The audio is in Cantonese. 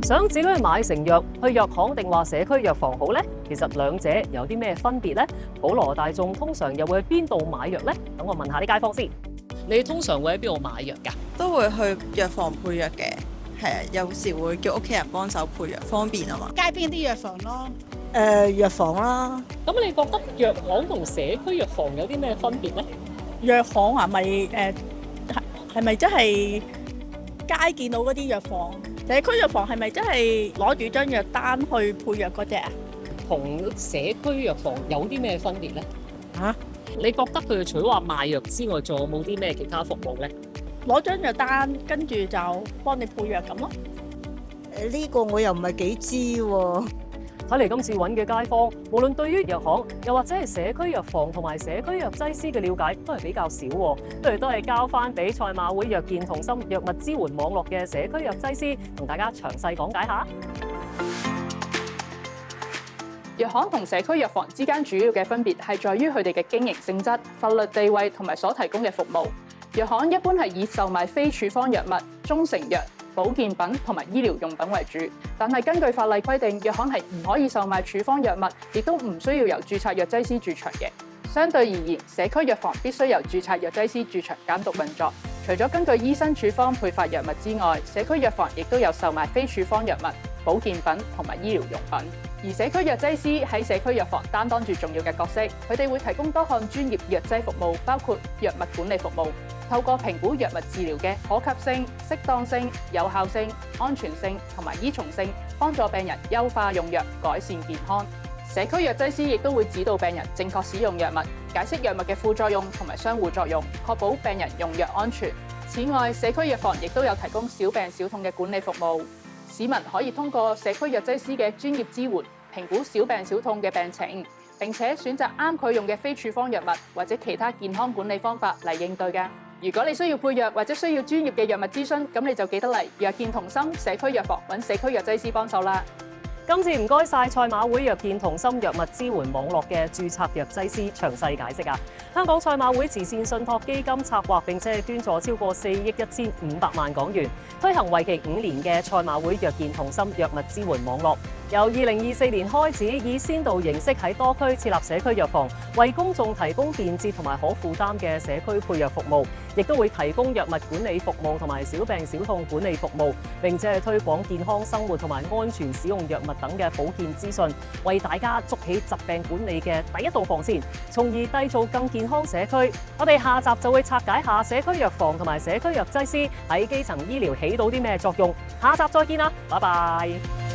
想自己去買成藥，去藥行定話社區藥房好呢？其實兩者有啲咩分別呢？普羅大眾通常又會去邊度買藥呢？等我問下啲街坊先。你通常會喺邊度買藥㗎？都會去藥房配藥嘅，係啊，有時會叫屋企人幫手配藥，方便啊嘛。街邊啲藥房咯，藥房啦。咁你覺得藥行同社區藥房有啲咩分別呢？藥房啊，係咪真係街見到嗰啲藥房？社區藥房係咪真係攞住張藥單去配藥嗰隻啊？同社區藥房有啲咩分別呢？嚇？你覺得佢除咗話賣藥之外，仲有冇啲咩其他服務呢？攞張藥單，跟住就幫你配藥咁咯。呢個我又唔係幾知喎。睇嚟今次揾嘅街坊，無論對於藥行又或者係社區藥房同埋社區藥劑師嘅了解，都係比較少喎。不如都係交翻俾賽馬會藥健同心藥物支援網絡嘅社區藥劑師，同大家詳細講解下。藥行同社區藥房之間主要嘅分別係在於佢哋嘅經營性質、法律地位同埋所提供嘅服務。藥行一般係以售賣非處方藥物、中成藥、保健品同埋醫療用品為主，但係根據法例規定，藥行係唔可以售賣處方藥物，亦都唔需要由註冊藥劑師駐場嘅。相對而言，社區藥房必須由註冊藥劑師駐場監督運作。除咗根據醫生處方配發藥物之外，社區藥房亦都有售賣非處方藥物、保健品同埋醫療用品。而社區藥劑師喺社區藥房擔當住重要嘅角色，佢哋會提供多項專業藥劑服務，包括藥物管理服務，透過評估藥物治療嘅可及性、適當性、有效性、安全性同埋依從性，幫助病人優化用藥，改善健康。社區藥劑師亦都會指導病人正確使用藥物，解釋藥物嘅副作用同埋相互作用，確保病人用藥安全。此外，社區藥房亦都有提供小病小痛嘅管理服務。市民可以通過社區藥劑師嘅專業支援，評估小病小痛嘅病情，並且選擇啱佢用嘅非處方藥物或者其他健康管理方法嚟應對㗎。如果你需要配藥或者需要專業嘅藥物諮詢，咁你就記得嚟藥健同心社區藥房揾社區藥劑師幫手啦。今次唔該晒賽馬會藥健同心藥物支援網絡嘅註冊藥劑師詳細解釋啊！香港賽馬會慈善信託基金策劃並且捐助超過4億1500萬港元，推行為期5年嘅賽馬會藥健同心藥物支援網絡。由2024年開始，以先導形式喺多區設立社區藥房，為公眾提供便捷同埋可負擔嘅社區配藥服務，亦都會提供藥物管理服務同埋小病小痛管理服務，並且係推廣健康生活同埋安全使用藥物等嘅保健資訊，為大家築起疾病管理嘅第一道防線，從而締造更健康社區。我哋下集就會拆解下社區藥房同埋社區藥劑師喺基層醫療起到啲咩作用。下集再見啦，拜拜。